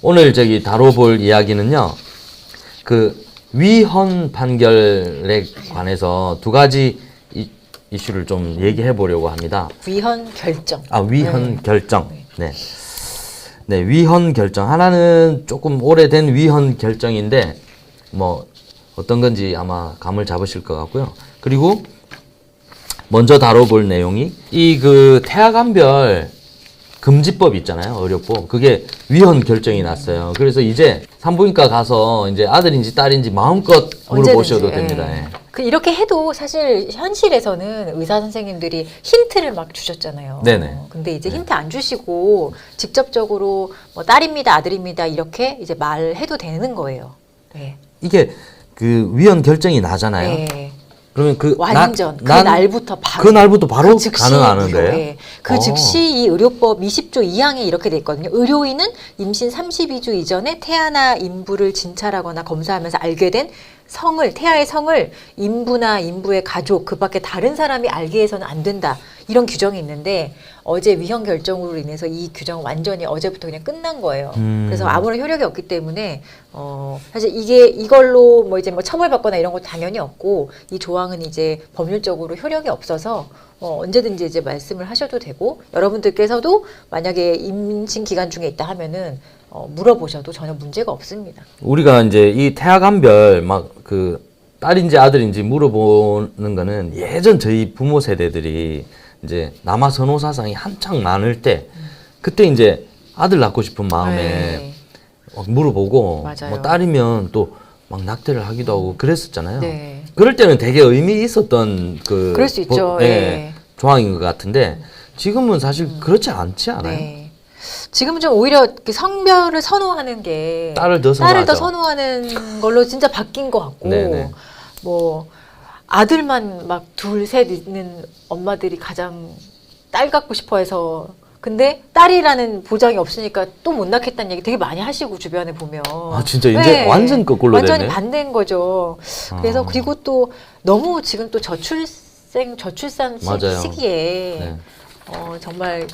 오늘 저기 다뤄볼 이야기는요. 그 위헌 판결에 관해서 두 가지 이슈를 좀 얘기해 보려고 합니다. 위헌 결정. 위헌 결정. 네. 네, 위헌 결정. 하나는 조금 오래된 위헌 결정인데 뭐 어떤 건지 아마 감을 잡으실 것 같고요. 그리고 먼저 다뤄볼 내용이 이 그 태아감별 금지법 있잖아요. 의료법. 그게 위헌 결정이 났어요. 그래서 이제 산부인과 가서 이제 아들인지 딸인지 마음껏 물어보셔도 됩니다. 예. 그 이렇게 해도 사실 현실에서는 의사 선생님들이 힌트를 막 주셨잖아요. 네네. 근데 이제 힌트 안 주시고 직접적으로 뭐 딸입니다, 아들입니다 이렇게 이제 말해도 되는 거예요. 네. 이게 그 위헌 결정이 나잖아요. 네. 그러면 그 완전 그날부터 바로 그날부터 바로 그 가능하는 거예요? 네. 그 즉시 이 의료법 20조 2항에 이렇게 돼 있거든요. 의료인은 임신 32주 이전에 태아나 인부를 진찰하거나 검사하면서 알게 된 성을, 태아의 성을 인부나 인부의 가족, 그 밖에 다른 사람이 알게 해서는 안 된다. 이런 규정이 있는데 어제 위헌 결정으로 인해서 이 규정 완전히 어제부터 그냥 끝난 거예요. 그래서 아무런 효력이 없기 때문에 사실 이걸로 뭐 이제 뭐 처벌받거나 이런 거 당연히 없고 이 조항은 이제 법률적으로 효력이 없어서 언제든지 이제 말씀을 하셔도 되고 여러분들께서도 만약에 임신 기간 중에 있다 하면은 물어보셔도 전혀 문제가 없습니다. 우리가 이제 이 태아감별 막 그 딸인지 아들인지 물어보는 거는 예전 저희 부모 세대들이 이제 남아 선호 사상이 한창 많을 때 그때 이제 아들 낳고 싶은 마음에 네. 물어보고 맞아요. 뭐 딸이면 또 막 낙태를 하기도 하고 그랬었잖아요. 네. 그럴 때는 되게 의미 있었던 그럴 수 있죠. 조항인 것 같은데 지금은 사실 그렇지 않지 않아요? 네. 지금은 좀 오히려 성별을 선호하는 게 딸을 더 선호하는 걸로 진짜 바뀐 것 같고 네네. 뭐 아들만 막 둘, 셋 있는 엄마들이 가장 딸 갖고 싶어해서 근데 딸이라는 보장이 없으니까 또 못 낳겠다는 얘기 되게 많이 하시고 주변에 보면 진짜 이제 완전 거꾸로 완전히 됐네. 반대인 거죠. 그래서 그리고 또 너무 지금 또 저출산 맞아요. 시기에 네. 정말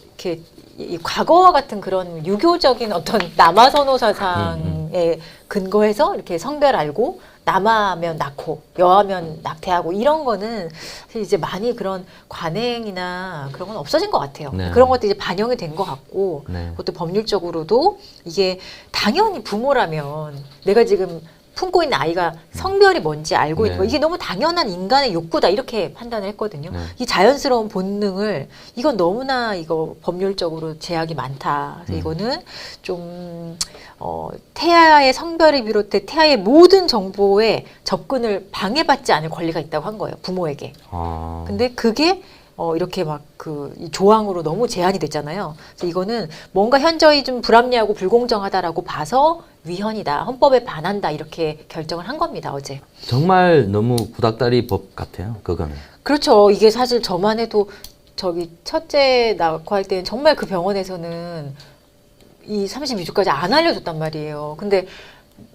이렇게 이 과거와 같은 그런 유교적인 어떤 남아 선호 사상에 근거해서 이렇게 성별 알고 남아면 낳고 여아면 낙태하고 이런 거는 이제 많이 그런 관행이나 그런 건 없어진 것 같아요. 네. 그런 것도 이제 반영이 된 것 같고 네. 그것도 법률적으로도 이게 당연히 부모라면 내가 지금 품고 있는 아이가 성별이 뭔지 알고 있는 거 이게 너무 당연한 인간의 욕구다 이렇게 판단을 했거든요. 이 자연스러운 본능을 이건 너무나 이거 법률적으로 제약이 많다. 그래서 이거는 좀 태아의 성별을 비롯해 태아의 모든 정보에 접근을 방해받지 않을 권리가 있다고 한 거예요. 부모에게. 근데 그게 이렇게 막 이 조항으로 너무 제한이 됐잖아요. 그래서 이거는 뭔가 현저히 좀 불합리하고 불공정하다라고 봐서 위헌이다, 헌법에 반한다 이렇게 결정을 한 겁니다. 어제. 정말 너무 구닥다리 법 같아요. 그거는. 그렇죠. 이게 사실 저만 해도 저기 첫째 낳고 할 때는 정말 그 병원에서는 이 32주까지 안 알려줬단 말이에요. 근데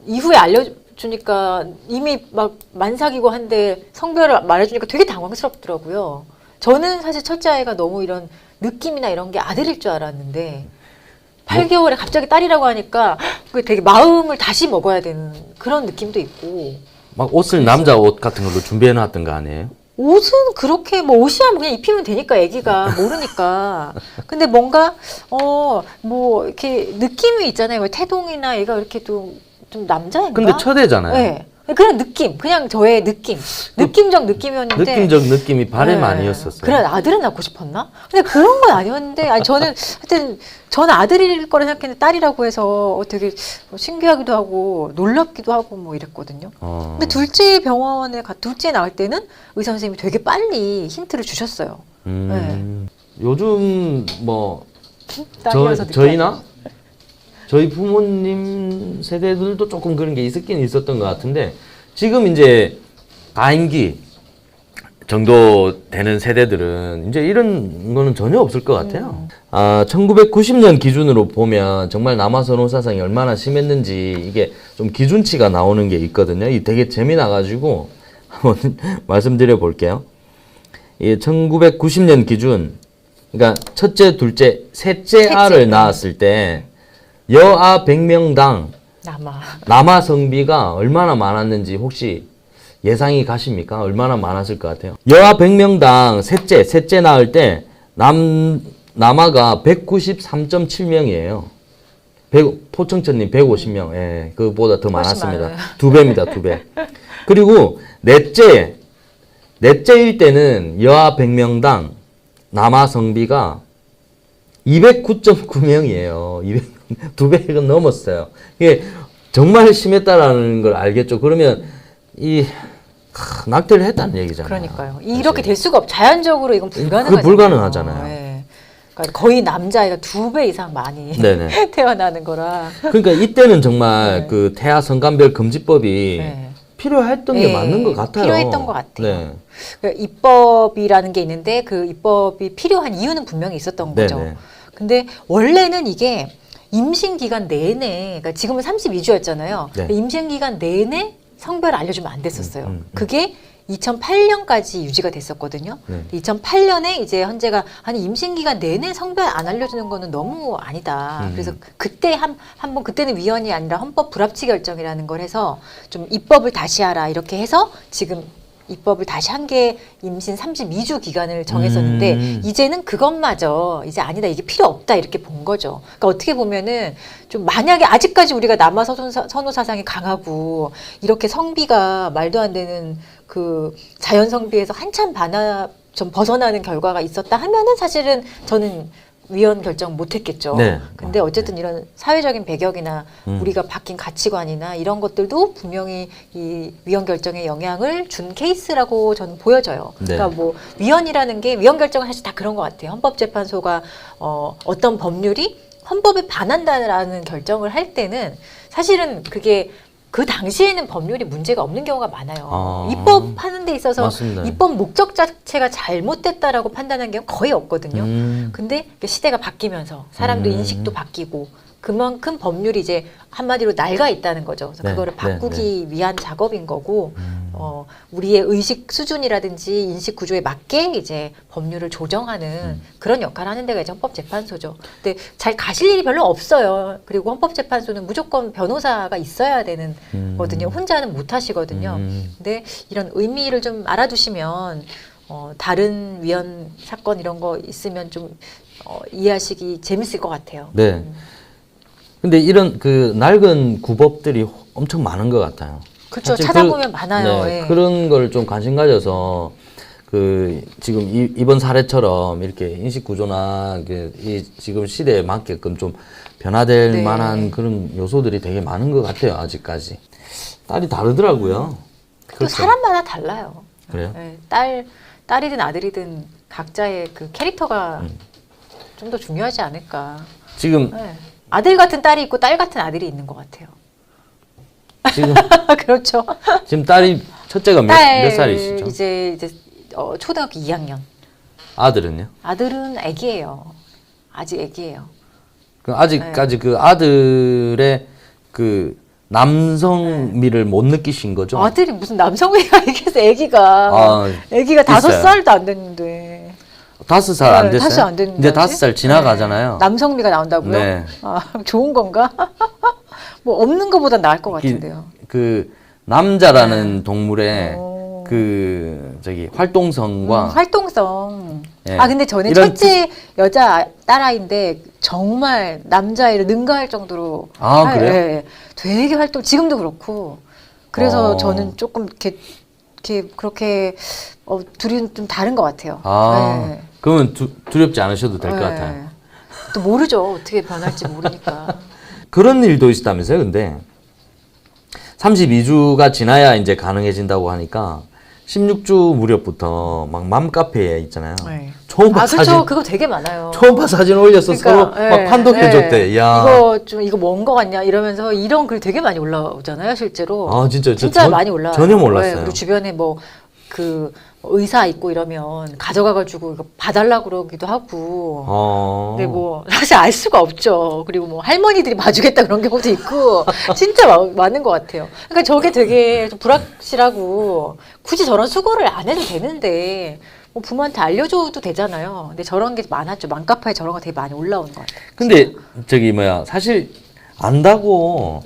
이후에 알려주니까 이미 막 만삭이고 한데 성별을 말해주니까 되게 당황스럽더라고요. 저는 사실 첫째 아이가 너무 이런 느낌이나 이런 게 아들일 줄 알았는데 8개월에 갑자기 딸이라고 하니까 그게 되게 마음을 다시 먹어야 되는 그런 느낌도 있고 막 옷을 남자 옷 같은 걸로 준비해 놨던 거 아니에요? 옷은 그렇게 뭐 옷이야 뭐 그냥 입히면 되니까 애기가 모르니까 근데 뭔가 뭐 이렇게 느낌이 있잖아요. 뭐 태동이나 얘가 이렇게 좀 남자인가? 근데 첫애잖아요. 네. 그냥 느낌, 그냥 저의 느낌적 느낌이었는데 느낌적 느낌이 바램 아니었었어요. 그래 아들은 낳고 싶었나? 근데 그런 건 아니었는데 저는 하여튼 저는 아들일 거라 생각했는데 딸이라고 해서 되게 신기하기도 하고 놀랍기도 하고 뭐 이랬거든요. 근데 둘째 나올 때는 의사 선생님이 되게 빨리 힌트를 주셨어요. 요즘 뭐 딸이어서 저희나 저희 부모님 세대들도 조금 그런 게 있었긴 있었던 것 같은데 지금 이제 가임기 정도 되는 세대들은 이제 이런 거는 전혀 없을 것 같아요. 1990년 기준으로 보면 정말 남아선호 사상이 얼마나 심했는지 이게 좀 기준치가 나오는 게 있거든요. 이 되게 재미나가지고 한번 말씀드려 볼게요. 이 1990년 기준, 그러니까 첫째, 둘째, 셋째 알을 낳았을 때 여아 100명당 남아. 남아 성비가 얼마나 많았는지 혹시 예상이 가십니까? 얼마나 많았을 것 같아요? 여아 100명당 셋째 낳을 때 남아가 193.7명이에요. 포청천님 150명. 예, 그보다 더 많았습니다. 많아요. 2배입니다, 2배. 그리고 넷째일 때는 여아 100명당 남아 성비가 209.9명이에요. 200은 넘었어요. 이게 정말 심했다라는 걸 알겠죠. 그러면 낙태를 했다는 얘기잖아요. 그러니까요. 이렇게 될 수가 자연적으로 이건 불가능하잖아요. 그거 불가능하잖아요. 네. 그러니까 거의 남자애가 2배 이상 많이 네네. 태어나는 거라. 그러니까 이때는 정말 네. 그 태아 성관별 금지법이 네. 필요했던 게 맞는 것 같아요. 필요했던 것 같아요. 네. 그러니까 입법이라는 게 있는데 그 입법이 필요한 이유는 분명히 있었던 거죠. 네네. 근데 원래는 이게 임신 기간 내내, 그러니까 지금은 32주였잖아요. 네. 임신 기간 내내 성별을 알려주면 안 됐었어요. 음. 그게 2008년까지 유지가 됐었거든요. 네. 2008년에 이제 헌재가 아니 임신 기간 내내 성별 안 알려주는 거는 너무 아니다. 그래서 그때 한번 그때는 위헌이 아니라 헌법 불합치 결정이라는 걸 해서 좀 입법을 다시 하라 이렇게 해서 지금 입법을 다시 한 게 임신 32주 기간을 정했었는데 이제는 그것마저 이제 아니다 이게 필요 없다 이렇게 본 거죠. 그러니까 어떻게 보면은 좀 만약에 아직까지 우리가 남아 선호 사상이 강하고 이렇게 성비가 말도 안 되는 그 자연 성비에서 한참 좀 벗어나는 결과가 있었다 하면은 사실은 저는 위헌 결정 못했겠죠. 네. 근데 어쨌든 이런 사회적인 배경이나 우리가 바뀐 가치관이나 이런 것들도 분명히 이 위헌 결정에 영향을 준 케이스라고 저는 보여져요. 네. 그러니까 뭐 위헌이라는 게 위헌 결정은 사실 다 그런 것 같아요. 헌법재판소가 어떤 법률이 헌법에 반한다라는 결정을 할 때는 사실은 그게 그 당시에는 법률이 문제가 없는 경우가 많아요. 입법하는 데 있어서 맞습니다. 입법 목적 자체가 잘못됐다라고 판단하는 경우 거의 없거든요. 근데 시대가 바뀌면서 사람들 인식도 바뀌고 그만큼 법률이 이제 한마디로 낡아 있다는 거죠. 그래서 네, 그거를 바꾸기 네. 위한 작업인 거고 우리의 의식 수준이라든지 인식 구조에 맞게 이제 법률을 조정하는 그런 역할을 하는 데가 이제 헌법재판소죠. 근데 잘 가실 일이 별로 없어요. 그리고 헌법재판소는 무조건 변호사가 있어야 되는 거든요. 혼자는 못 하시거든요. 근데 이런 의미를 좀 알아두시면 다른 위헌 사건 이런 거 있으면 좀 이해하시기 재밌을 것 같아요. 네. 근데 이런 그 낡은 구법들이 엄청 많은 것 같아요. 그렇죠. 사실 찾아보면 많아요. 네, 예. 그런 걸 좀 관심 가져서 그 지금 이번 사례처럼 이렇게 인식 구조나 이 지금 시대에 맞게끔 좀 변화될 네. 만한 그런 요소들이 되게 많은 것 같아요. 아직까지 딸이 다르더라고요. 또 그렇죠. 사람마다 달라요. 그래요? 예, 딸이든 아들이든 각자의 그 캐릭터가 좀 더 중요하지 않을까. 지금 예. 아들 같은 딸이 있고 딸 같은 아들이 있는 것 같아요. 지금 그렇죠. 지금 딸이 첫째가 몇 살이시죠? 이제 초등학교 2학년. 아들은요? 아들은 애기예요. 아직 애기예요. 그 아직까지 그 아들의 그 남성미를 못 느끼신 거죠? 아들이 무슨 남성애가 얘기해서 애기가 있어요. 5살도 안 됐는데 5살 안 됐어요? 5살 안 됐는데 이제 5살 지나가잖아요. 남성미가 나온다고요? 네. 좋은 건가? 뭐 없는 것보다 나을 것 같은데요. 그 남자라는 동물의 오. 그 저기 활동성과 활동성. 예. 근데 저는 이런 첫째 여자 딸아이인데 정말 남자애를 능가할 정도로 그래요? 예, 되게 지금도 그렇고 그래서 어. 저는 조금 이렇게 그렇게 둘이 좀 다른 것 같아요. 예. 그러면 두렵지 않으셔도 될 것 예. 같아요. 또 모르죠. 어떻게 변할지 모르니까. 그런 일도 있다면서요, 근데 32주가 지나야 이제 가능해진다고 하니까 16주 무렵부터 막 맘카페에 있잖아요. 네. 초음파 사진, 그렇죠. 그거 되게 많아요. 초음파 사진 올려서 서로 예, 막 판독해줬대. 예. 이야. 이거 뭔 거 같냐 이러면서 이런 글 되게 많이 올라오잖아요, 실제로. 진짜 많이 올라와요. 전혀 몰랐어요. 그리고 주변에 그 의사 있고 이러면 가져가가지고 이거 봐달라고 그러기도 하고. 근데 사실 알 수가 없죠. 그리고 할머니들이 봐주겠다 그런 경우도 있고 진짜 많은 것 같아요. 그러니까 저게 되게 좀 불확실하고 굳이 저런 수고를 안 해도 되는데 부모한테 알려줘도 되잖아요. 근데 저런 게 많았죠. 맘카페에 저런 거 되게 많이 올라오는 것 같아요. 근데 저기 사실 안다고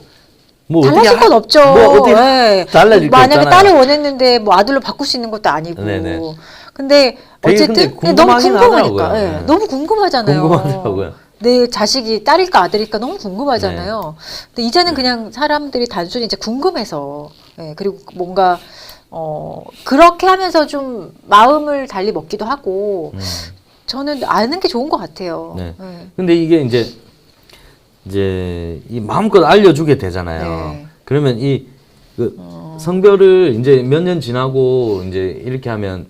뭐 달라질 어떻게 건 없죠. 뭐 어떻게 네. 달라질 게 만약에 없잖아요. 딸을 원했는데 뭐 아들로 바꿀 수 있는 것도 아니고. 네네. 근데 되게 어쨌든 근데 너무 궁금하긴 궁금하니까. 하더라고요. 예. 네. 너무 궁금하잖아요. 궁금하더라고요. 내 자식이 딸일까 아들일까 너무 궁금하잖아요. 근데 이제는 그냥 사람들이 단순히 이제 궁금해서, 예. 그리고 뭔가 그렇게 하면서 좀 마음을 달리 먹기도 하고. 저는 아는 게 좋은 것 같아요. 네. 예. 근데 이게 이제 이 마음껏 알려주게 되잖아요. 네. 그러면 그 성별을 이제 몇 년 지나고 이제 이렇게 하면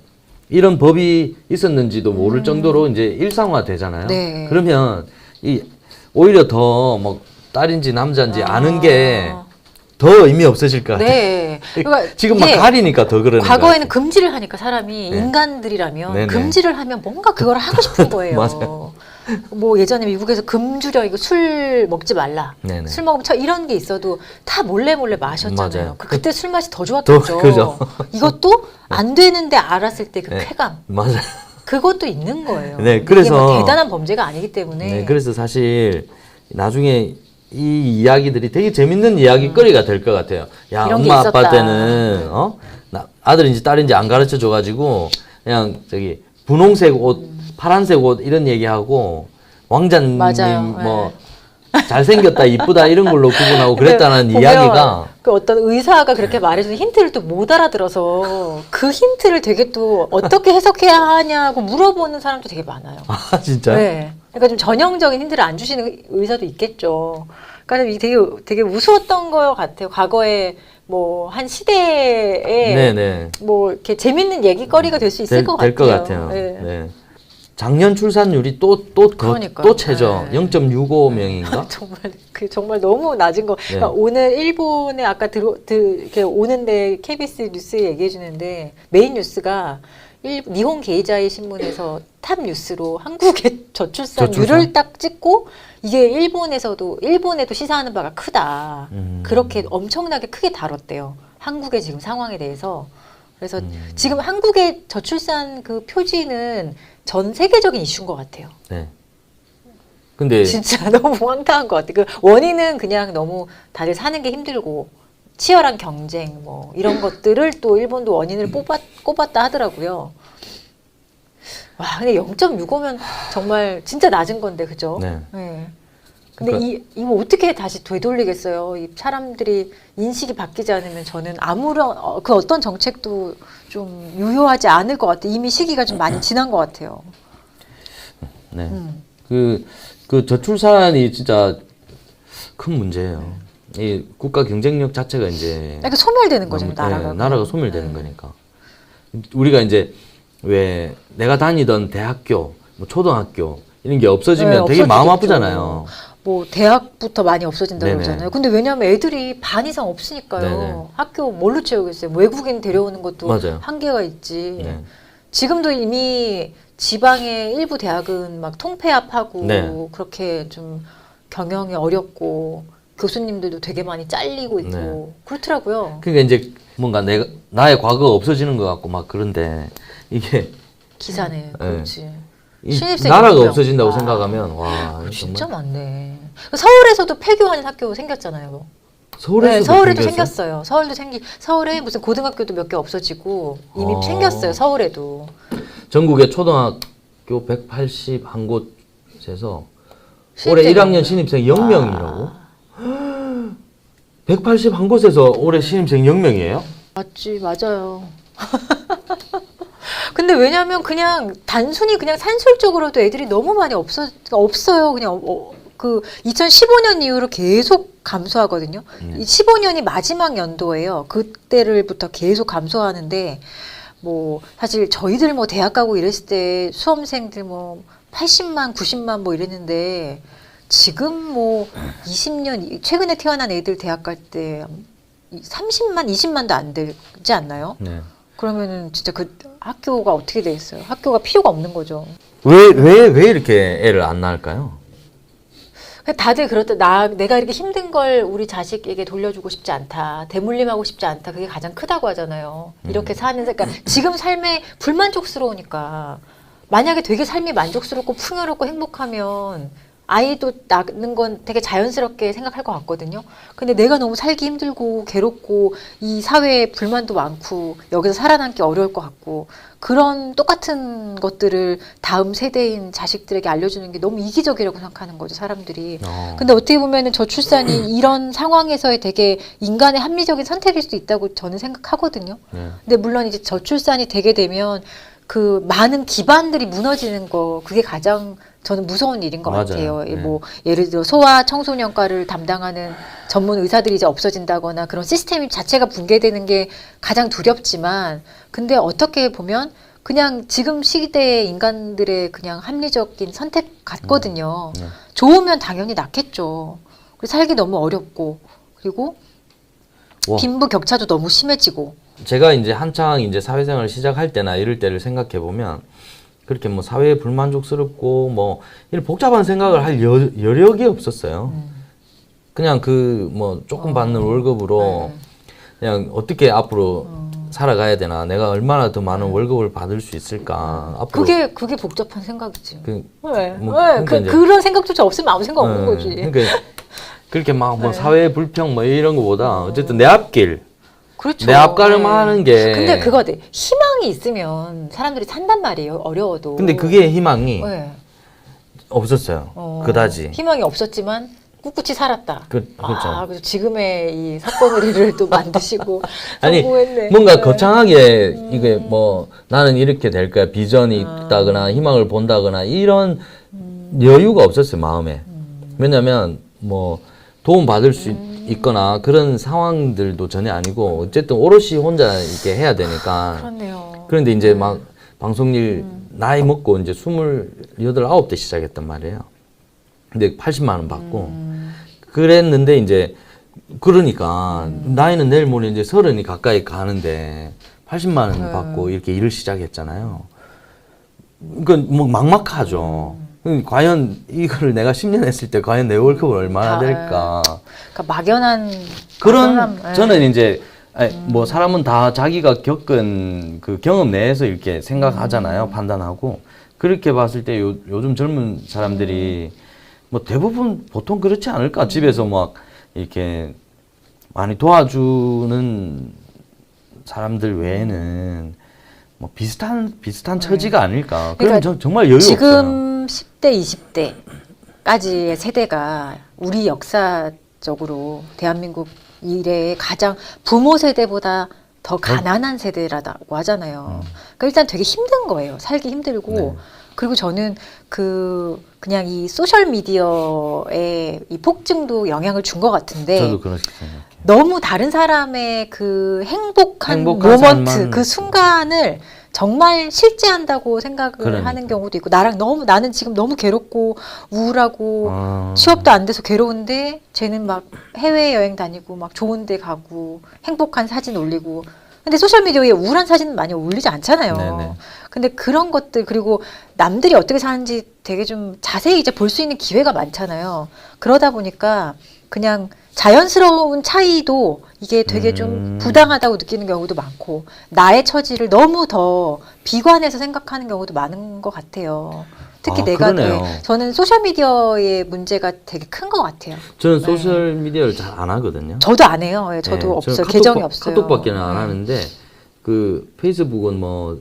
이런 법이 있었는지도 모를 정도로 이제 일상화 되잖아요. 네. 그러면 오히려 더 뭐 딸인지 남자인지 아는 게 더 의미 없어질 것 같아요. 네. 그러니까 지금 막 이게 가리니까 더 그러는 것 과거에는 같아요. 금지를 하니까 사람이 네. 인간들이라면 네네. 금지를 하면 뭔가 그걸 하고 싶은 거예요. 맞아요. 뭐 예전에 미국에서 금주령 이거 술 먹지 말라. 네네. 술 먹으면 이런 게 있어도 다 몰래 마셨잖아요. 맞아요. 그때 술 맛이 더 좋았겠죠. 그죠. 이것도 안 되는데 알았을 때 그 네. 쾌감. 맞아요. 그것도 있는 거예요. 네, 이게 그래서 뭐 대단한 범죄가 아니기 때문에. 네, 그래서 사실 나중에 이 이야기들이 되게 재밌는 이야기거리가 될 것 같아요. 야, 이런 게 엄마 아빠 있었다. 때는 아들인지 딸인지 안 가르쳐 줘가지고 그냥 분홍색 옷, 파란색 옷 이런 얘기하고 왕자님 맞아요. 뭐 잘생겼다, 이쁘다 이런 걸로 구분하고 그랬다는 보면 이야기가 그 어떤 의사가 그렇게 말해주는 힌트를 또 못 알아들어서 그 힌트를 되게 또 어떻게 해석해야 하냐고 물어보는 사람도 되게 많아요. 아 진짜. 네. 그러니까 좀 전형적인 힌트를 안 주시는 의사도 있겠죠. 그러니까 이게 되게 우스웠던 것 같아요. 과거에 뭐 한 시대에 네네. 뭐 이렇게 재밌는 얘기거리가 될 수 있을 것 같아요. 될 것 같아요. 네. 네. 작년 출산율이 그러니까요. 또 최저 네. 0.65명인가? 정말 너무 낮은 거. 네. 그러니까 오늘 일본에 아까 이렇게 오는데 KBS 뉴스에 얘기해 주는데 메인 뉴스가 니혼 게이자이 신문에서 탑 뉴스로 한국의 저출산율을 딱 찍고 이게 일본에도 시사하는 바가 크다. 그렇게 엄청나게 크게 다뤘대요. 한국의 지금 상황에 대해서. 그래서 지금 한국의 저출산 그 표지는 전 세계적인 이슈인 것 같아요. 네. 근데 진짜 너무 황당한 것 같아요. 그 원인은 그냥 너무 다들 사는 게 힘들고 치열한 경쟁 뭐 이런 것들을 또 일본도 원인을 꼽았다 하더라고요. 와, 근데 0.65면 정말 진짜 낮은 건데, 그죠? 네. 네. 근데 그러니까- 이거 어떻게 다시 되돌리겠어요? 이 사람들이 인식이 바뀌지 않으면 저는 아무런 그 어떤 정책도 좀 유효하지 않을 것 같아요. 이미 시기가 좀 많이 지난 것 같아요. 네. 그 저출산이 진짜 큰 문제예요. 이 국가 경쟁력 자체가 이제 그러니까 소멸되는 거죠, 너무- 나라가. 네, 나라가 소멸되는 거니까. 우리가 이제 왜 내가 다니던 대학교, 뭐 초등학교 이런 게 없어지면 네, 되게 마음 없어지겠죠. 아프잖아요. 뭐 대학부터 많이 없어진다고 네네. 그러잖아요. 근데 왜냐하면 애들이 반 이상 없으니까요. 네네. 학교 뭘로 채우겠어요? 외국인 데려오는 것도 맞아요. 한계가 있지. 네. 지금도 이미 지방의 일부 대학은 막 통폐합하고 네. 그렇게 좀 경영이 어렵고 교수님들도 되게 많이 잘리고 있고 네. 그렇더라고요. 그러니까 이제 뭔가 나의 과거가 없어지는 것 같고 막 그런데 이게 기사네. 그렇지. 이 신입생 나라가 연구병. 없어진다고 아, 생각하면 와 진짜 정말 많네. 서울에서도 폐교하는 학교 생겼잖아요. 서울에서 네, 서울에도 생겼어요. 서울에 무슨 고등학교도 몇 개 없어지고 이미 생겼어요. 서울에도. 전국의 초등학교 181 곳에서 올해 1학년 신입생 0명이라고? 181곳에서 올해 신입생 0명이에요? 맞지, 맞아요. 근데 왜냐면 그냥 단순히 그냥 산술적으로도 애들이 너무 많이 없어요. 그냥 그 2015년 이후로 계속 감소하거든요. 15년이 마지막 연도예요. 그때를부터 계속 감소하는데 뭐 사실 저희들 뭐 대학 가고 이랬을 때 수험생들 뭐 80만, 90만 뭐 이랬는데 지금 뭐 20년 최근에 태어난 애들 대학 갈 때 30만, 20만도 안 되지 않나요? 네. 그러면은 진짜 그 학교가 어떻게 돼 있어요? 학교가 필요가 없는 거죠. 왜 이렇게 애를 안 낳을까요? 다들 그렇다. 내가 이렇게 힘든 걸 우리 자식에게 돌려주고 싶지 않다. 대물림하고 싶지 않다. 그게 가장 크다고 하잖아요. 이렇게 사는, 그러니까 지금 삶에 불만족스러우니까 만약에 되게 삶이 만족스럽고 풍요롭고 행복하면 아이도 낳는 건 되게 자연스럽게 생각할 것 같거든요. 근데 내가 너무 살기 힘들고 괴롭고 이 사회에 불만도 많고 여기서 살아남기 어려울 것 같고 그런 똑같은 것들을 다음 세대인 자식들에게 알려주는 게 너무 이기적이라고 생각하는 거죠, 사람들이. 근데 어떻게 보면은 저출산이 이런 상황에서의 되게 인간의 합리적인 선택일 수도 있다고 저는 생각하거든요. 근데 물론 이제 저출산이 되게 되면 그 많은 기반들이 무너지는 거 그게 가장 저는 무서운 일인 것 맞아요. 같아요. 네. 뭐 예를 들어 소아 청소년과를 담당하는 전문 의사들이 이제 없어진다거나 그런 시스템 자체가 붕괴되는 게 가장 두렵지만 근데 어떻게 보면 그냥 지금 시대의 인간들의 그냥 합리적인 선택 같거든요. 좋으면 당연히 낫겠죠. 그리고 살기 너무 어렵고 그리고 와. 빈부 격차도 너무 심해지고 제가 이제 한창 이제 사회생활을 시작할 때나 이럴 때를 생각해 보면 그렇게 뭐 사회에 불만족스럽고 뭐 이런 복잡한 생각을 할 여력이 없었어요. 그냥 그 뭐 조금 받는 월급으로 그냥 어떻게 앞으로 살아가야 되나, 내가 얼마나 더 많은 월급을 받을 수 있을까. 앞으로 그게 복잡한 생각이지. 그, 왜? 뭐, 왜? 그러니까 이제- 그런 생각조차 없으면 아무 생각 없는 거지. 그러니까 그렇게 막 뭐 네. 사회 불평 뭐 이런 거보다 어쨌든 내 앞길, 그렇죠. 내 앞가름하는 게. 근데 그거 돼. 희망이 있으면 사람들이 산단 말이에요. 어려워도. 근데 그게 희망이 네. 없었어요. 그다지. 희망이 없었지만 꿋꿋이 살았다. 그렇죠. 그래서 지금의 이 석권의리를 또 만드시고 아니 성공했네. 뭔가 네. 거창하게 이게 뭐 나는 이렇게 될 거야 비전이 있다거나 희망을 본다거나 이런 여유가 없었어요 마음에. 왜냐면 뭐 도움 받을 수 있거나 그런 상황들도 전혀 아니고 어쨌든 오롯이 혼자 이렇게 해야 되니까. 그렇네요. 그런데 이제 막 방송 일 나이 먹고 이제 28, 9대 시작했단 말이에요. 근데 80만 원 받고 그랬는데 이제 그러니까 나이는 내일 모레 이제 30이 가까이 가는데 80만 원 받고 이렇게 일을 시작했잖아요. 그러니까 뭐 막막하죠. 과연 이거를 내가 10년 했을 때 과연 내 월급을 얼마나 될까. 그러니까 막연한 그런 예. 저는 이제 뭐 사람은 다 자기가 겪은 그 경험 내에서 이렇게 생각하잖아요. 판단하고. 그렇게 봤을 때 요즘 젊은 사람들이 뭐 대부분 보통 그렇지 않을까? 집에서 막 이렇게 많이 도와주는 사람들 외에는 뭐 비슷한 처지가 아닐까? 그럼 그러니까 정말 여유 없어요. 지금 10대, 20대까지의 세대가 우리 역사적으로 대한민국 이래에 가장 부모 세대보다 더 가난한 세대라고 하잖아요. 그러니까 일단 되게 힘든 거예요. 살기 힘들고. 네. 그리고 저는 그냥 이 소셜 미디어의 이 폭증도 영향을 준 것 같은데 저도 그렇게 생각해요. 너무 다른 사람의 그 행복한 행복한 모먼트, 삶만- 그 순간을 정말 실제한다고 생각을 그러니까. 하는 경우도 있고 나는 지금 너무 괴롭고 우울하고 아. 취업도 안 돼서 괴로운데 쟤는 막 해외여행 다니고 막 좋은 데 가고 행복한 사진 올리고 근데 소셜미디어에 우울한 사진은 많이 올리지 않잖아요. 네네. 근데 그런 것들 그리고 남들이 어떻게 사는지 되게 좀 자세히 이제 볼 수 있는 기회가 많잖아요. 그러다 보니까 그냥 자연스러운 차이도 이게 되게 좀 부당하다고 느끼는 경우도 많고 나의 처지를 너무 더 비관해서 생각하는 경우도 많은 것 같아요. 특히 아, 내가 그러네요. 저는 소셜미디어의 문제가 되게 큰 것 같아요. 저는 소셜 미디어를 잘 안 하거든요. 저도 안 해요. 예, 저도 네, 없어요. 저는 계정이 없어요. 카톡밖에는 안 네. 하는데 그 페이스북은 뭐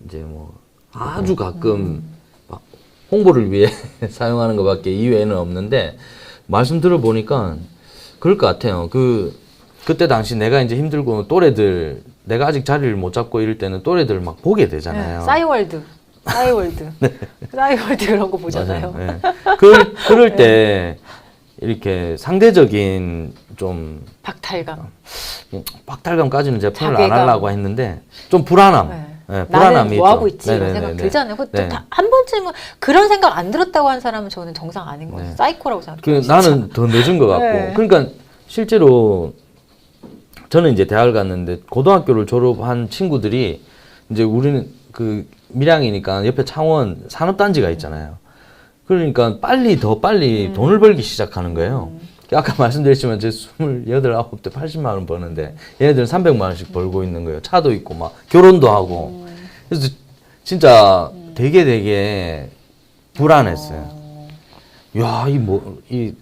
이제 뭐 아주 가끔 막 홍보를 위해 사용하는 것밖에 이외에는 없는데 말씀 들어보니까 그럴 것 같아요. 그때 당시 내가 이제 힘들고 또래들 내가 아직 자리를 못 잡고 이럴 때는 또래들 막 보게 되잖아요. 네, 싸이월드. 싸이월드 그런 거 보잖아요. 맞아요. 네. 그럴 때 이렇게 상대적인 좀 박탈감. 박탈감까지는 제가 표현을 안 자괴감. 하려고 했는데 좀 불안함. 네. 네, 나는 불안함이 뭐 있죠. 하고 있지 이런 네네네네. 생각 들잖아요. 네. 한 번쯤은 그런 생각 안 들었다고 하는 사람은 저는 정상 아닌 거예요. 네. 사이코라고 생각해요. 나는 더 늦은 것 같고. 네. 그러니까 실제로 저는 이제 대학을 갔는데 고등학교를 졸업한 친구들이 이제 우리는 그 밀양이니까 옆에 창원 산업단지가 있잖아요. 그러니까 더 빨리 돈을 벌기 시작하는 거예요. 아까 말씀드렸지만 제 28, 9대 80만 원 버는데 얘네들은 300만 원씩 벌고 있는 거예요. 차도 있고 막 결혼도 하고. 그래서 진짜 되게 불안했어요. 야, 이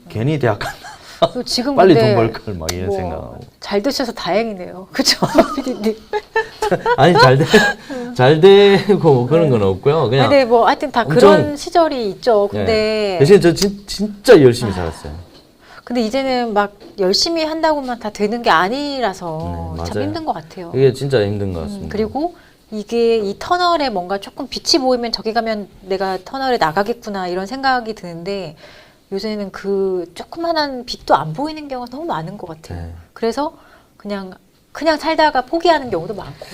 괜히 대학 갔나? 또 지금 빨리 근데 돈 벌 걸 막 이런 뭐 생각하고. 잘 되셔서 다행이네요. 그렇죠, 피디님. 아니 잘 되고 그런 건 없고요. 그냥 근데 뭐 하여튼 다 엄청- 그런 시절이 있죠. 근데 네. 대신 저 진짜 열심히 살았어요. 근데 이제는 막 열심히 한다고만 다 되는 게 아니라서 네, 참 맞아요. 힘든 것 같아요. 이게 진짜 힘든 것 같습니다. 그리고 이게 이 터널에 뭔가 조금 빛이 보이면 저기 가면 내가 터널에 나가겠구나 이런 생각이 드는데 요새는 그 조그만한 빛도 안 보이는 경우가 너무 많은 것 같아요. 네. 그래서 그냥 살다가 포기하는 경우도 많고.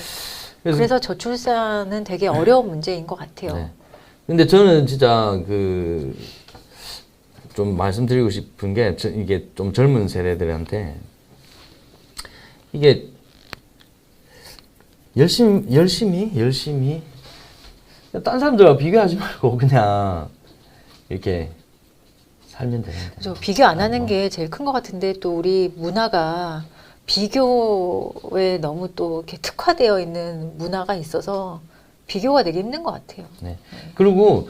그래서- 그래서 저출산은 되게 어려운 문제인 것 같아요. 네. 근데 저는 진짜 좀 말씀드리고 싶은 게 이게 좀 젊은 세대들한테 이게 열심히 딴 사람들과 비교하지 말고 그냥 이렇게 살면 되는데. 그죠. 비교 안 하는 게 제일 큰 것 같은데 또 우리 문화가 비교에 너무 또 이렇게 특화되어 있는 문화가 있어서 비교가 되게 힘든 것 같아요. 네. 그리고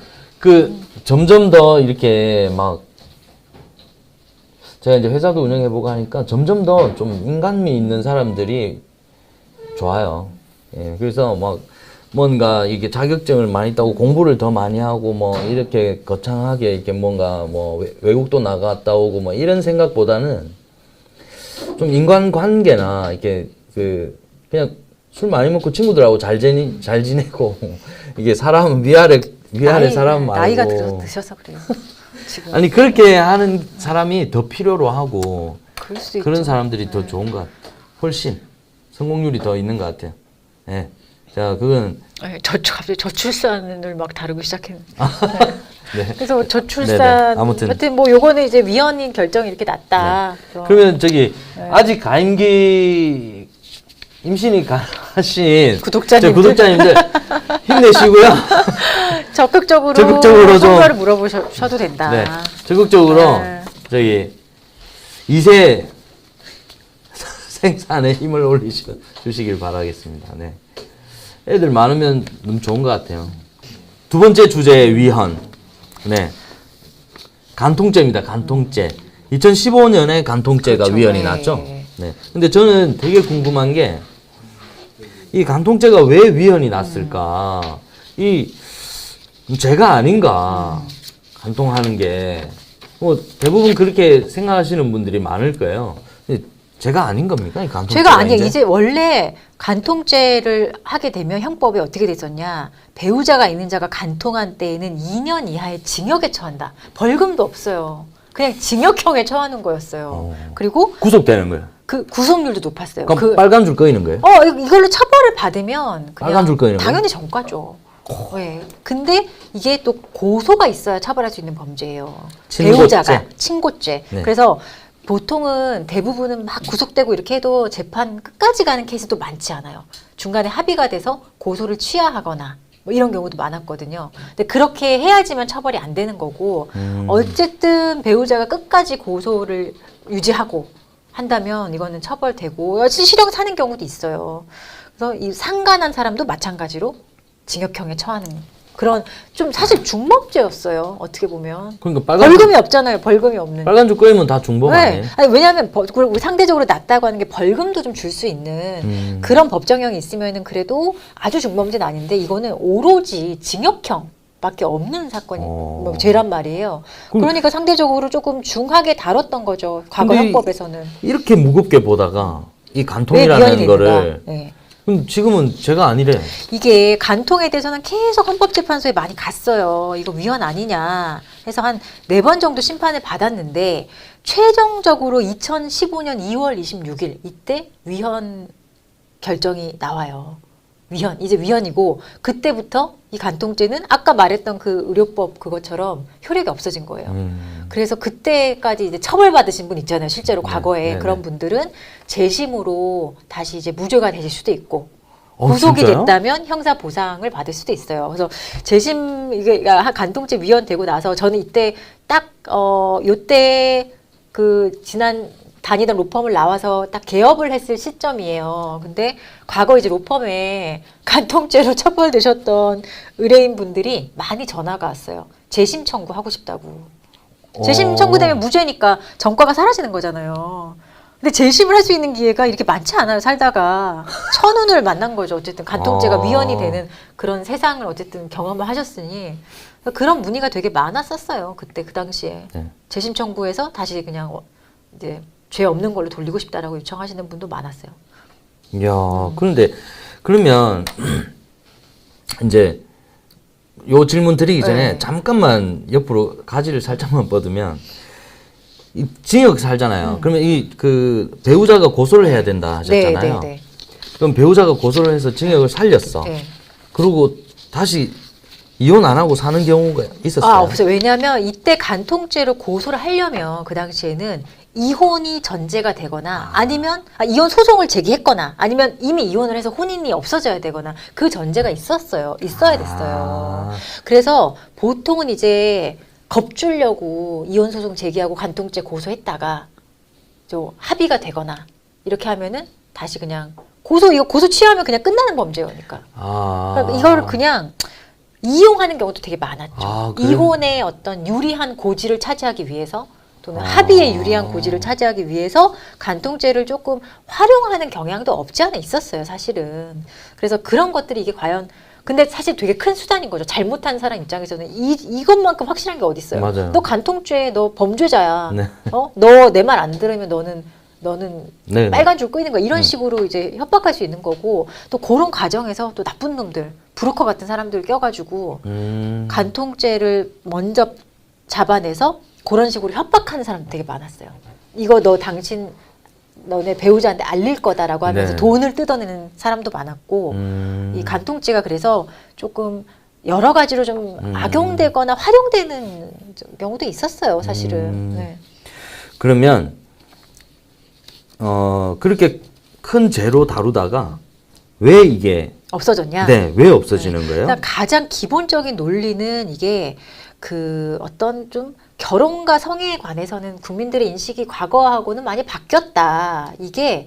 점점 더 이렇게 막 제가 이제 회사도 운영해보고 하니까 점점 더 좀 인간미 있는 사람들이 좋아요. 예. 그래서 막 뭔가 이게 자격증을 많이 따고 공부를 더 많이 하고 뭐 이렇게 거창하게 이렇게 뭔가 뭐 외국도 나갔다 오고 뭐 이런 생각보다는 좀 인간관계나 이렇게 그냥 술 많이 먹고 친구들하고 잘 지내고 이게 사람 위아래 사람 말고 나이가 드셔서 그래요. 지금. 아니 그렇게 하는 사람이 더 필요로 하고 그럴 수도 그런 있죠. 사람들이 더 좋은 것 같아요. 훨씬 성공률이 더 있는 것 같아요. 예. 자, 그건 네, 갑자기 저출산을 막 다루기 시작했는데. 네. 그래서 저출산 네네. 아무튼. 하여튼 뭐 요거는 이제 위헌인 결정이 이렇게 났다. 그래서 그러면 아직 가임기 임신이 가능하신 구독자님들. 구독자님들 힘내시고요. 적극적으로 적극적으로 좀- 성과를 물어보셔도 된다. 네. 적극적으로 네. 2세 생산에 힘을 주시길 바라겠습니다. 네. 애들 많으면 너무 좋은 것 같아요. 두 번째 주제 위헌. 네. 간통죄입니다. 간통죄. 2015년에 간통죄가 그렇죠. 위헌이 네. 났죠. 네. 근데 저는 되게 궁금한 게 이 간통죄가 왜 위헌이 났을까? 이 죄가 아닌가? 간통하는 게 뭐 대부분 그렇게 생각하시는 분들이 많을 거예요. 근데 죄가 아닌 겁니까? 이 간통죄가 죄가 아니에요. 이제 원래 간통죄를 하게 되면 형법에 어떻게 됐었냐. 배우자가 있는 자가 간통한 때에는 2년 이하의 징역에 처한다. 벌금도 없어요. 그냥 징역형에 처하는 거였어요. 그리고 구속되는 거예요. 그 구속률도 높았어요. 그럼 빨간 줄 꺼이는 거예요? 이걸로 처벌을 받으면 빨간 줄 꺼이는 당연히 전과죠. 네. 근데 이게 또 고소가 있어야 처벌할 수 있는 범죄예요. 친고죄. 배우자가 친고죄. 네. 그래서 보통은 대부분은 막 구속되고 이렇게 해도 재판 끝까지 가는 케이스도 많지 않아요. 중간에 합의가 돼서 고소를 취하하거나 뭐 이런 경우도 많았거든요. 근데 그렇게 해야지만 처벌이 안 되는 거고 어쨌든 배우자가 끝까지 고소를 유지하고 한다면 이거는 처벌되고 실형 사는 경우도 있어요. 그래서 이 상간한 사람도 마찬가지로 징역형에 처하는 그런 좀 사실 중범죄였어요. 어떻게 보면 그러니까 벌금이 없잖아요. 벌금이 없는. 빨간 줄 꺼이면 다 중범 아니에요? 아니, 왜냐하면 그리고 상대적으로 낮다고 하는 게 벌금도 좀 줄 수 있는 그런 법정형이 있으면은 그래도 아주 중범죄는 아닌데 이거는 오로지 징역형밖에 없는 사건이 뭐 죄란 말이에요. 그러니까 상대적으로 조금 중하게 다뤘던 거죠. 과거 근데 형법에서는. 이렇게 무겁게 보다가 이 왜 간통이라는 위헌이 거를 되는가. 네. 그럼 지금은 죄가 아니래. 이게 간통에 대해서는 계속 헌법재판소에 많이 갔어요. 이거 위헌 아니냐 해서 한 4번 정도 심판을 받았는데 최종적으로 2015년 2월 26일 이때 위헌 결정이 나와요. 이제 위헌이고 그때부터 이 간통죄는 아까 말했던 그 의료법 그것처럼 효력이 없어진 거예요. 그래서 그때까지 이제 처벌받으신 분 있잖아요. 실제로 과거에 네네. 그런 분들은 재심으로 다시 이제 무죄가 되실 수도 있고 어, 구속이 진짜요? 됐다면 형사 보상을 받을 수도 있어요. 그래서 재심 이게 간통죄 위헌되고 나서 저는 이때 딱 요때 그 지난 다니던 로펌을 나와서 딱 개업을 했을 시점이에요. 근데 과거 이제 로펌에 간통죄로 처벌되셨던 의뢰인 분들이 많이 전화가 왔어요. 재심 청구하고 싶다고. 재심 청구되면 무죄니까 전과가 사라지는 거잖아요. 근데 재심을 할 수 있는 기회가 이렇게 많지 않아요. 살다가 천운을 만난 거죠. 어쨌든 간통죄가 위헌이 되는 그런 세상을 어쨌든 경험을 하셨으니 그런 문의가 되게 많았었어요. 그때 그 당시에 네. 재심 청구해서 다시 그냥 이제 죄 없는 걸로 돌리고 싶다라고 요청하시는 분도 많았어요. 이야, 그런데 그러면 이제 요 질문 드리기 전에 네. 잠깐만 옆으로 가지를 살짝만 뻗으면 이 징역 살잖아요. 그러면 이 그 배우자가 고소를 해야 된다 하셨잖아요. 네. 그럼 배우자가 고소를 해서 징역을 살렸어. 네. 그리고 다시 이혼 안 하고 사는 경우가 있었어요. 아, 없어요. 왜냐하면 이때 간통죄로 고소를 하려면 그 당시에는 이혼이 전제가 되거나 아니면 이혼 소송을 제기했거나 아니면 이미 이혼을 해서 혼인이 없어져야 되거나 그 전제가 있어야 됐어요. 그래서 보통은 이제 겁주려고 이혼 소송 제기하고 간통죄 고소했다가 좀 합의가 되거나 이렇게 하면은 다시 그냥 이거 고소 취하면 그냥 끝나는 범죄니까. 그러니까 이걸 그냥 이용하는 경우도 되게 많았죠. 그래요? 이혼의 어떤 유리한 고지를 차지하기 위해서 또는 합의에 유리한 고지를 차지하기 위해서 간통죄를 조금 활용하는 경향도 없지 않아 있었어요, 사실은. 그래서 그런 것들이 이게 과연 근데 사실 되게 큰 수단인 거죠. 잘못한 사람 입장에서는 이것만큼 확실한 게 어디 있어요? 맞아요. 너 간통죄, 너 범죄자야. 네. 너 내 말 안 들으면 너는 네. 빨간 줄 끄이는 거야. 이런 식으로 이제 협박할 수 있는 거고 또 그런 과정에서 또 나쁜 놈들, 브로커 같은 사람들 껴가지고 간통죄를 먼저 잡아내서 그런 식으로 협박하는 사람 되게 많았어요. 이거 너네 배우자한테 알릴 거다라고 하면서 네. 돈을 뜯어내는 사람도 많았고 이 간통죄가 그래서 조금 여러 가지로 좀 악용되거나 활용되는 경우도 있었어요, 사실은. 네. 그러면 그렇게 큰 죄로 다루다가 왜 이게 없어졌냐? 네, 왜 없어지는 거예요? 일단 가장 기본적인 논리는 이게 그 어떤 좀 결혼과 성에 관해서는 국민들의 인식이 과거하고는 많이 바뀌었다. 이게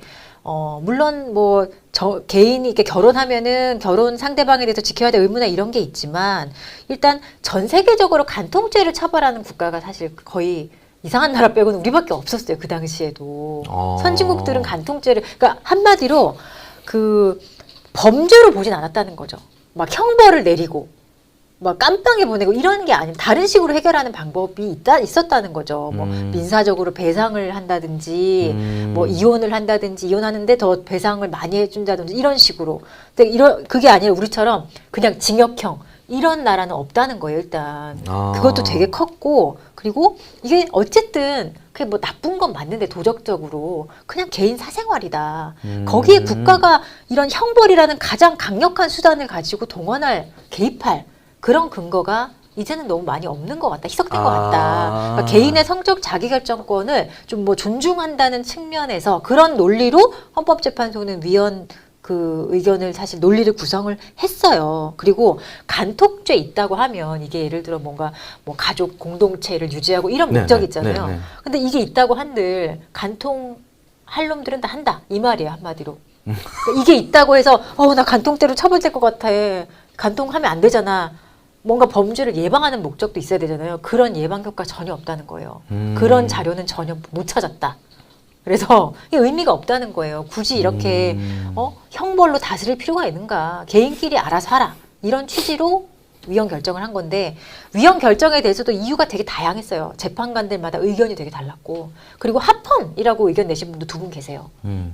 물론 뭐 개인이 이렇게 결혼하면은 결혼 상대방에 대해서 지켜야 될 의무나 이런 게 있지만 일단 전 세계적으로 간통죄를 처벌하는 국가가 사실 거의 이상한 나라 빼고는 우리밖에 없었어요. 그 당시에도. 선진국들은 간통죄를 그러니까 한마디로 그 범죄로 보진 않았다는 거죠. 막 형벌을 내리고 막 깜빵에 보내고 이런 게 아니면 다른 식으로 해결하는 방법이 있었다는 거죠. 뭐 민사적으로 배상을 한다든지 뭐 이혼을 한다든지 이혼하는데 더 배상을 많이 해준다든지 이런 식으로. 근데 그게 아니라 우리처럼 그냥 징역형 이런 나라는 없다는 거예요. 일단 그것도 되게 컸고 그리고 이게 어쨌든 그게 뭐 나쁜 건 맞는데 도덕적으로 그냥 개인 사생활이다. 거기에 국가가 이런 형벌이라는 가장 강력한 수단을 가지고 개입할 그런 근거가 이제는 너무 많이 없는 것 같다. 희석된 것 같다. 그러니까 개인의 성적 자기결정권을 좀 뭐 존중한다는 측면에서 그런 논리로 헌법재판소는 위헌 그 의견을 사실 논리를 구성을 했어요. 그리고 간통죄 있다고 하면 이게 예를 들어 뭔가 뭐 가족 공동체를 유지하고 이런 목적이 있잖아요. 근데 이게 있다고 한들 간통 할 놈들은 다 한다. 이 말이에요, 한마디로. 그러니까 이게 있다고 해서 나 간통죄로 처벌될 것 같아. 간통하면 안 되잖아. 뭔가 범죄를 예방하는 목적도 있어야 되잖아요. 그런 예방 효과 전혀 없다는 거예요. 그런 자료는 전혀 못 찾았다. 그래서 이게 의미가 없다는 거예요. 굳이 이렇게 형벌로 다스릴 필요가 있는가. 개인끼리 알아서 하라. 이런 취지로 위헌 결정을 한 건데 위헌 결정에 대해서도 이유가 되게 다양했어요. 재판관들마다 의견이 되게 달랐고 그리고 합헌이라고 의견 내신 분도 2분 계세요.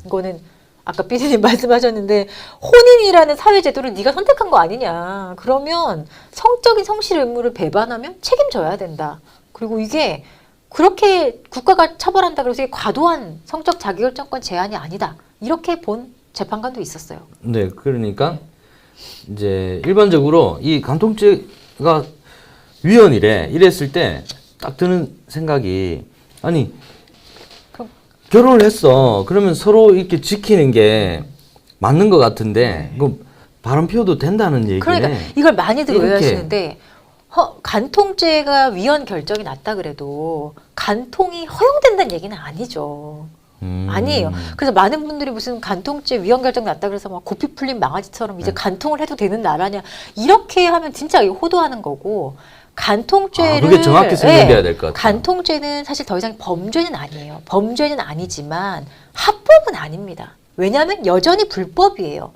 이거는 아까 피디님 말씀하셨는데 혼인이라는 사회제도를 네가 선택한 거 아니냐. 그러면 성적인 성실 의무를 배반하면 책임져야 된다. 그리고 이게 그렇게 국가가 처벌한다 그래서 이게 과도한 성적 자기결정권 제한이 아니다. 이렇게 본 재판관도 있었어요. 네, 그러니까 이제 일반적으로 이 간통죄가 위헌이래 이랬을 때 딱 드는 생각이 아니 결혼을 했어. 그러면 서로 이렇게 지키는 게 맞는 것 같은데 그 바람 피워도 된다는 얘기네. 그러니까 이걸 많이들 이렇게. 오해하시는데 간통죄가 위헌 결정이 났다 그래도 간통이 허용된다는 얘기는 아니죠. 아니에요. 그래서 많은 분들이 무슨 간통죄 위헌 결정 났다 그래서 막 고삐 풀린 망아지처럼 이제 간통을 해도 되는 나라냐 이렇게 하면 진짜 호도하는 거고 간통죄를 그게 정확히 설명돼야 될 것 같아요. 간통죄는 사실 더 이상 범죄는 아니에요. 범죄는 아니지만 합법은 아닙니다. 왜냐하면 여전히 불법이에요.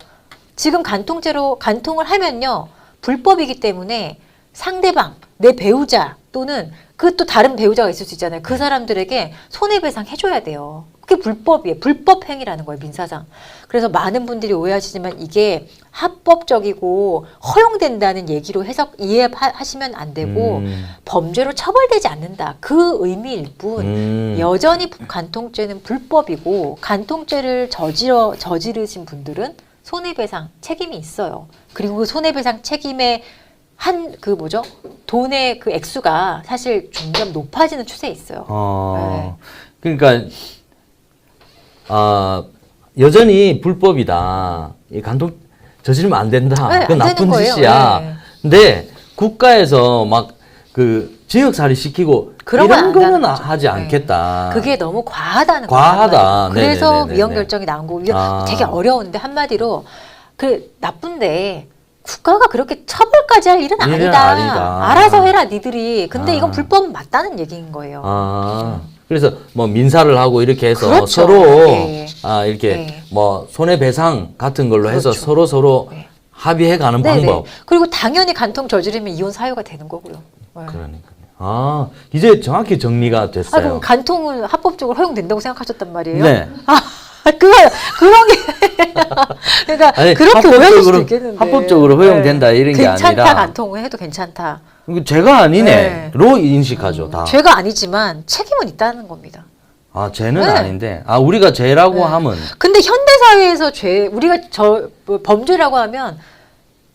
지금 간통죄로 간통을 하면요 불법이기 때문에 상대방 내 배우자 또는 그 또 다른 배우자가 있을 수 있잖아요. 그 사람들에게 손해배상 해줘야 돼요. 그게 불법이에요. 불법 행위라는 거예요. 민사상. 그래서 많은 분들이 오해하시지만 이게 합법적이고 허용된다는 얘기로 이해하시면 안 되고 범죄로 처벌되지 않는다. 그 의미일 뿐 여전히 간통죄는 불법이고 간통죄를 저지르신 분들은 손해배상 책임이 있어요. 그리고 그 손해배상 책임의 돈의 그 액수가 사실 점점 높아지는 추세에 있어요. 그러니까 여전히 불법이다. 이 간통 저지르면 안 된다. 네, 그건 안 나쁜 되는 거예요. 짓이야. 네. 근데 국가에서 막 그 지역살이 시키고 그런 건 이런 안 거는 하는 거죠. 하지 않겠다. 그게 너무 과하다는 과하다. 거예요. 그래서 네네네네네. 위헌 결정이 나온 거고 되게 어려운데 한마디로 그 나쁜데 국가가 그렇게 처벌까지 할 일은 아니다. 알아서 해라 니들이. 근데 이건 불법은 맞다는 얘기인 거예요. 그래서 뭐 민사를 하고 이렇게 해서 그렇죠. 서로 네. 이렇게 네. 뭐 손해배상 같은 걸로 해서 그렇죠. 서로 네. 합의해가는 네네. 방법. 그리고 당연히 간통 저지르면 이혼 사유가 되는 거고요. 네. 그러니까요. 이제 정확히 정리가 됐어요. 그럼 간통은 합법적으로 허용된다고 생각하셨단 말이에요? 네. 그런 게 그러니까 아니, 그렇게 오해할 수도 있겠는데 합법적으로 허용된다 이런 게 괜찮다, 아니라 간통을 해도 괜찮다. 죄가 아니네로 인식하죠. 다. 죄가 아니지만 책임은 있다는 겁니다. 죄는 네. 아닌데 우리가 죄라고 네. 하면 근데 현대 사회에서 우리가 범죄라고 하면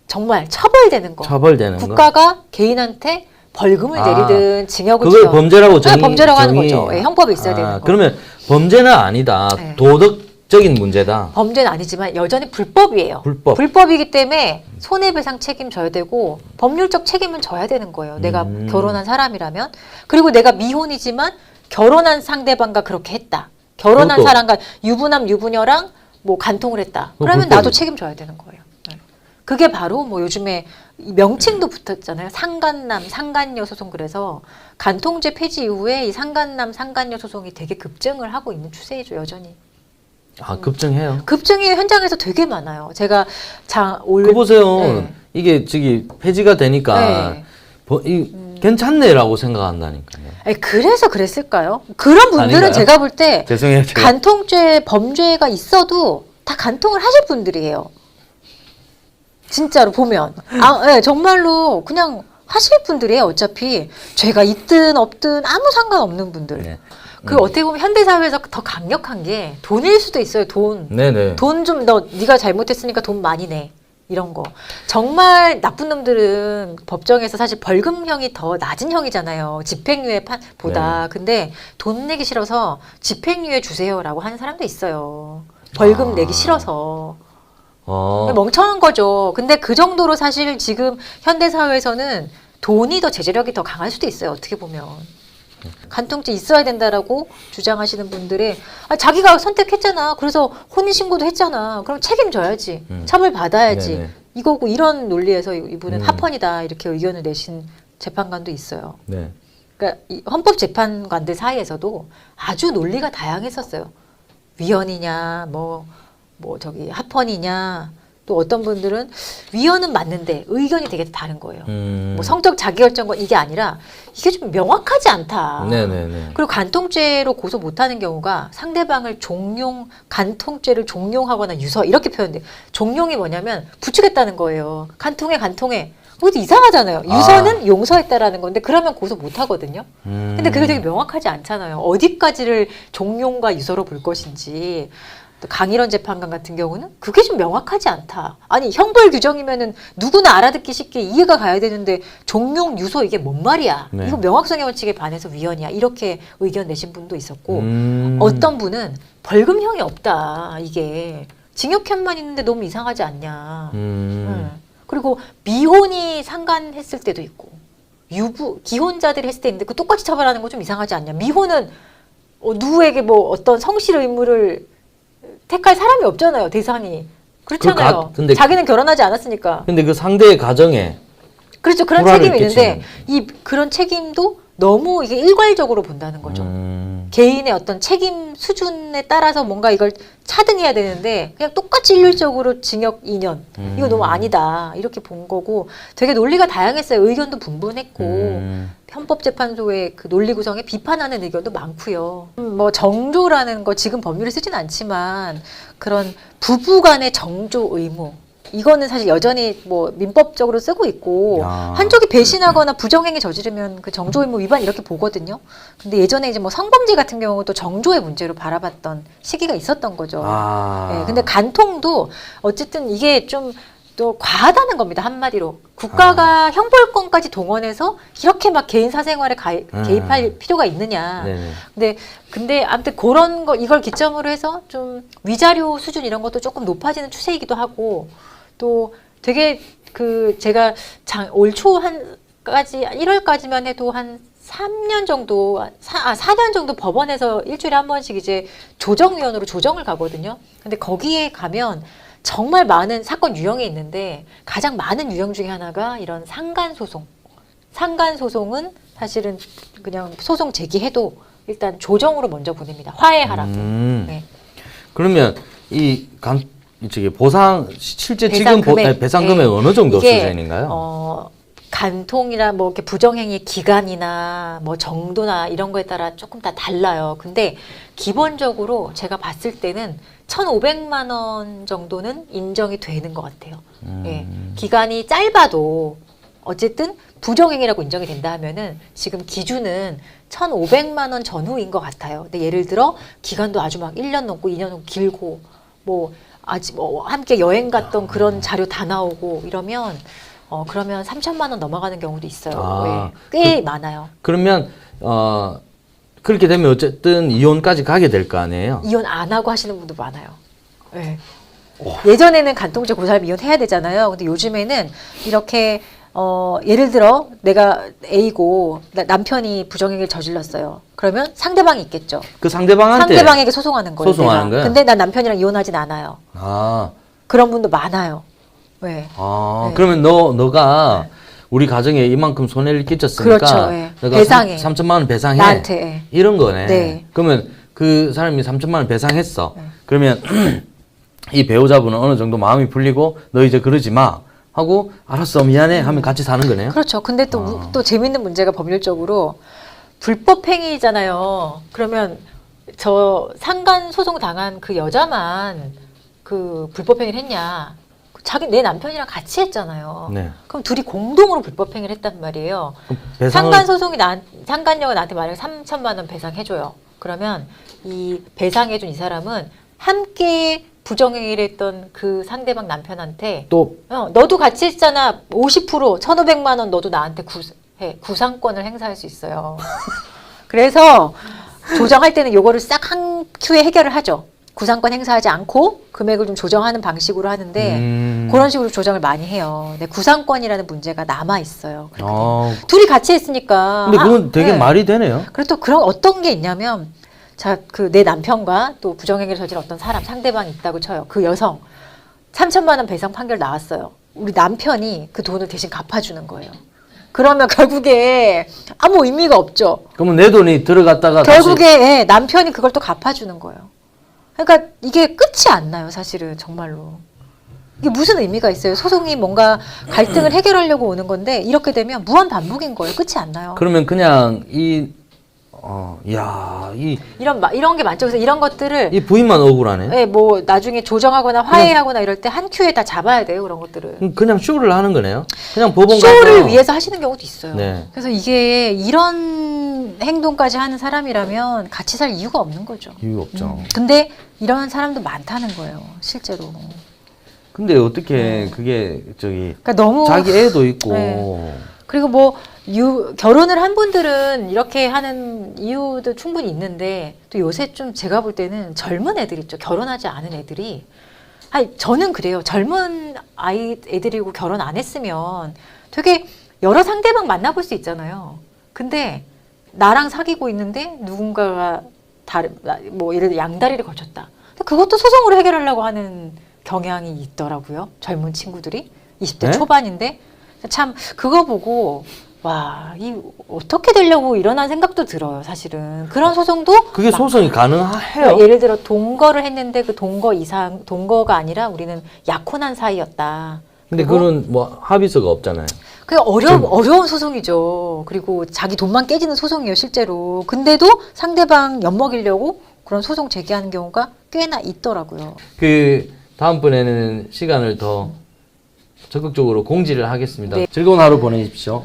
정말 처벌되는 거. 처벌되는 거. 국가가 개인한테 벌금을 내리든 징역을 그걸 주든 범죄라고 범죄라고 하는 거죠. 예, 형법에 있어야 되는 거. 그러면 범죄는 아니다. 네. 도덕적인 문제다. 범죄는 아니지만 여전히 불법이에요. 불법이기 때문에 손해배상 책임져야 되고 법률적 책임은 져야 되는 거예요. 내가 결혼한 사람이라면. 그리고 내가 미혼이지만 결혼한 상대방과 그렇게 했다. 결혼한 사람과 유부남 유부녀랑 뭐 간통을 했다. 그러면 나도 책임져야 되는 거예요. 네. 그게 바로 뭐 요즘에 명칭도 붙었잖아요. 상간남, 상간녀 소송. 그래서 간통죄 폐지 이후에 이 상간남, 상간녀 소송이 되게 급증을 하고 있는 추세이죠, 여전히. 급증해요. 급증이 현장에서 되게 많아요. 제가 그 보세요. 네. 이게 폐지가 되니까 네. 괜찮네라고 생각한다니까요. 그래서 그랬을까요? 그런 분들은 아닌가요? 제가 볼 때 죄송해요. 간통죄 범죄가 있어도 다 간통을 하실 분들이에요. 진짜로 보면 네, 정말로 그냥 하실 분들이에요. 어차피 죄가 있든 없든 아무 상관없는 분들. 네. 어떻게 보면 현대 사회에서 더 강력한 게 돈일 수도 있어요. 돈. 네네. 돈 좀 네가 잘못했으니까 돈 많이 내. 이런 거. 정말 나쁜 놈들은 법정에서 사실 벌금형이 더 낮은 형이잖아요. 집행유예 보다. 네. 근데 돈 내기 싫어서 집행유예 주세요라고 하는 사람도 있어요. 벌금 내기 싫어서. 멍청한 거죠. 근데 그 정도로 사실 지금 현대 사회에서는 돈이 더 제재력이 더 강할 수도 있어요. 어떻게 보면. 간통죄 있어야 된다라고 주장하시는 분들의 자기가 선택했잖아. 그래서 혼인신고도 했잖아. 그럼 책임져야지. 처벌 받아야지. 네네. 이거고 이런 논리에서 이분은 합헌이다 이렇게 의견을 내신 재판관도 있어요. 네. 그러니까 이 헌법재판관들 사이에서도 아주 논리가 다양했었어요. 위헌이냐, 합헌이냐. 또 어떤 분들은 위헌은 맞는데 의견이 되게 다른 거예요. 뭐 성적 자기결정권 이게 아니라 이게 좀 명확하지 않다. 네네네. 그리고 간통죄로 고소 못하는 경우가 상대방을 간통죄를 종용하거나 유서 이렇게 표현돼. 종용이 뭐냐면 부추겼다는 거예요. 간통해. 그것도 이상하잖아요. 유서는 용서했다라는 건데 그러면 고소 못하거든요. 근데 그게 되게 명확하지 않잖아요. 어디까지를 종용과 유서로 볼 것인지. 또 강일원 재판관 같은 경우는 그게 좀 명확하지 않다. 아니 형벌 규정이면은 누구나 알아듣기 쉽게 이해가 가야 되는데 종용 유서 이게 뭔 말이야. 네. 이거 명확성의 원칙에 반해서 위헌이야. 이렇게 의견 내신 분도 있었고 어떤 분은 벌금형이 없다. 이게 징역형만 있는데 너무 이상하지 않냐. 그리고 미혼이 상간했을 때도 있고 기혼자들이 했을 때 있는데 그 똑같이 처벌하는 거 좀 이상하지 않냐. 미혼은 누구에게 뭐 어떤 성실 의무를 택할 사람이 없잖아요. 대상이. 그렇잖아요. 근데 자기는 결혼하지 않았으니까. 근데 그 상대의 가정에 그렇죠. 그런 불화를 책임이 있는데 끼치는. 그런 책임도 너무 이게 일괄적으로 본다는 거죠. 개인의 어떤 책임 수준에 따라서 뭔가 이걸 차등해야 되는데 그냥 똑같이 일률적으로 징역 2년 이거 너무 아니다 이렇게 본 거고 되게 논리가 다양했어요. 의견도 분분했고 헌법재판소의 그 논리 구성에 비판하는 의견도 많고요. 뭐 정조라는 거 지금 법률에 쓰진 않지만 그런 부부간의 정조 의무 이거는 사실 여전히 뭐 민법적으로 쓰고 있고 야. 한쪽이 배신하거나 부정행위 저지르면 그 정조의무 위반 이렇게 보거든요. 근데 예전에 이제 뭐 성범죄 같은 경우도 정조의 문제로 바라봤던 시기가 있었던 거죠. 예, 근데 간통도 어쨌든 이게 좀 또 과하다는 겁니다. 한마디로 국가가 형벌권까지 동원해서 이렇게 막 개인 사생활에 개입할 필요가 있느냐. 네네. 근데 아무튼 그런 거 이걸 기점으로 해서 좀 위자료 수준 이런 것도 조금 높아지는 추세이기도 하고 또 되게 그 제가 올 초 한까지 1월까지만 해도 한 3년 정도, 4년 정도 법원에서 일주일에 한 번씩 이제 조정위원으로 조정을 가거든요. 근데 거기에 가면 정말 많은 사건 유형이 있는데 가장 많은 유형 중에 하나가 이런 상간소송. 상간소송은 사실은 그냥 소송 제기해도 일단 조정으로 먼저 보냅니다. 화해하라고. 네. 그러면 저기 보상 실제 지금 배상 금액 네. 어느 정도 이게, 수준인가요? 간통이나 뭐 이렇게 부정행위 기간이나 뭐 정도나 이런 거에 따라 조금 다 달라요. 근데 기본적으로 제가 봤을 때는 1,500만 원 정도는 인정이 되는 것 같아요. 예. 기간이 짧아도 어쨌든 부정행위라고 인정이 된다 하면은 지금 기준은 1,500만 원 전후인 것 같아요. 근데 예를 들어 기간도 아주 막 1년 넘고 2년 넘고 길고 뭐 아직 뭐 함께 여행 갔던 그런 자료 다 나오고 이러면 그러면 3천만 원 넘어가는 경우도 있어요. 예. 꽤 많아요. 그러면 그렇게 되면 어쨌든 이혼까지 가게 될 거 아니에요? 이혼 안 하고 하시는 분도 많아요. 예. 예전에는 간통죄 고사하면 이혼해야 되잖아요. 근데 요즘에는 이렇게 예를 들어 내가 A고 남편이 부정행위를 저질렀어요. 그러면 상대방이 있겠죠. 그 상대방한테 상대방에게 소송하는 거예요. 소송하는 거예요? 근데 난 남편이랑 이혼하진 않아요. 그런 분도 많아요. 네. 네. 그러면 너가 우리 가정에 이만큼 손해를 끼쳤으니까 그렇죠. 네. 내가 배상해. 3천만 원 배상해. 나한테. 네. 이런 거네. 네. 그러면 그 사람이 3천만 원 배상했어. 그러면 이 배우자분은 어느 정도 마음이 풀리고 너 이제 그러지 마 하고 알았어 미안해 하면 같이 사는 거네요. 그렇죠. 근데 또 재밌는 문제가 법률적으로 불법 행위잖아요. 그러면 저 상간 소송 당한 그 여자만 그 불법 행위를 했냐? 내 남편이랑 같이 했잖아요. 네. 그럼 둘이 공동으로 불법 행위를 했단 말이에요. 상간 소송이 상간녀가 나한테 만약에 3천만 원 배상해줘요. 그러면 이 배상해준 이 사람은 함께 부정행위를 했던 그 상대방 남편한테 또 너도 같이 했잖아. 50% 1,500만 원 너도 나한테 구상권을 행사할 수 있어요. 그래서 조정할 때는 요거를 싹 한 큐에 해결을 하죠. 구상권 행사하지 않고 금액을 좀 조정하는 방식으로 하는데 그런 식으로 조정을 많이 해요. 근데 구상권이라는 문제가 남아 있어요. 둘이 같이 했으니까. 근데 그건 되게 말이 되네요. 그리고 또 그런 어떤 게 있냐면 내 남편과 또 부정행위를 저지른 어떤 사람 상대방이 있다고 쳐요. 그 여성 3천만 원 배상 판결 나왔어요. 우리 남편이 그 돈을 대신 갚아주는 거예요. 그러면 결국에 아무 의미가 없죠. 그러면 내 돈이 들어갔다가 결국에 남편이 그걸 또 갚아주는 거예요. 그러니까 이게 끝이 안 나요, 사실은 정말로. 이게 무슨 의미가 있어요? 소송이 뭔가 갈등을 해결하려고 오는 건데 이렇게 되면 무한 반복인 거예요. 끝이 안 나요. 그러면 그냥 이런 게 많죠. 그래서 이런 것들을 이 부인만 억울하네. 네, 뭐 나중에 조정하거나 화해하거나 이럴 때 한 큐에 다 잡아야 돼요. 그런 것들을. 그냥 쇼를 하는 거네요. 그냥 법원 쇼를 가서. 위해서 하시는 경우도 있어요. 네. 그래서 이게 이런 행동까지 하는 사람이라면 같이 살 이유가 없는 거죠. 이유 없죠. 근데 이런 사람도 많다는 거예요. 실제로. 근데 어떻게 그게 그러니까 너무 자기 애도 있고. 네. 그리고 뭐 결혼을 한 분들은 이렇게 하는 이유도 충분히 있는데 또 요새 좀 제가 볼 때는 젊은 애들 있죠. 결혼하지 않은 애들이. 저는 그래요. 젊은 애들이고 결혼 안 했으면 되게 여러 상대방 만나볼 수 있잖아요. 근데 나랑 사귀고 있는데 누군가가 뭐 예를 들어 양다리를 걸쳤다. 그것도 소송으로 해결하려고 하는 경향이 있더라고요. 젊은 친구들이 20대 네? 초반인데 참 그거 보고 와, 이 어떻게 되려고 이러나 생각도 들어요, 사실은. 그런 소송도 그게 소송이 가능해요? 예를 들어 동거를 했는데 그 동거 이상 동거가 아니라 우리는 약혼한 사이였다. 근데 그리고 그런 뭐 합의서가 없잖아요. 그게 어려운 소송이죠. 그리고 자기 돈만 깨지는 소송이에요, 실제로. 근데도 상대방 엿먹이려고 그런 소송 제기하는 경우가 꽤나 있더라고요. 그 다음번에는 시간을 더 적극적으로 공지를 하겠습니다. 네. 즐거운 하루 보내십시오.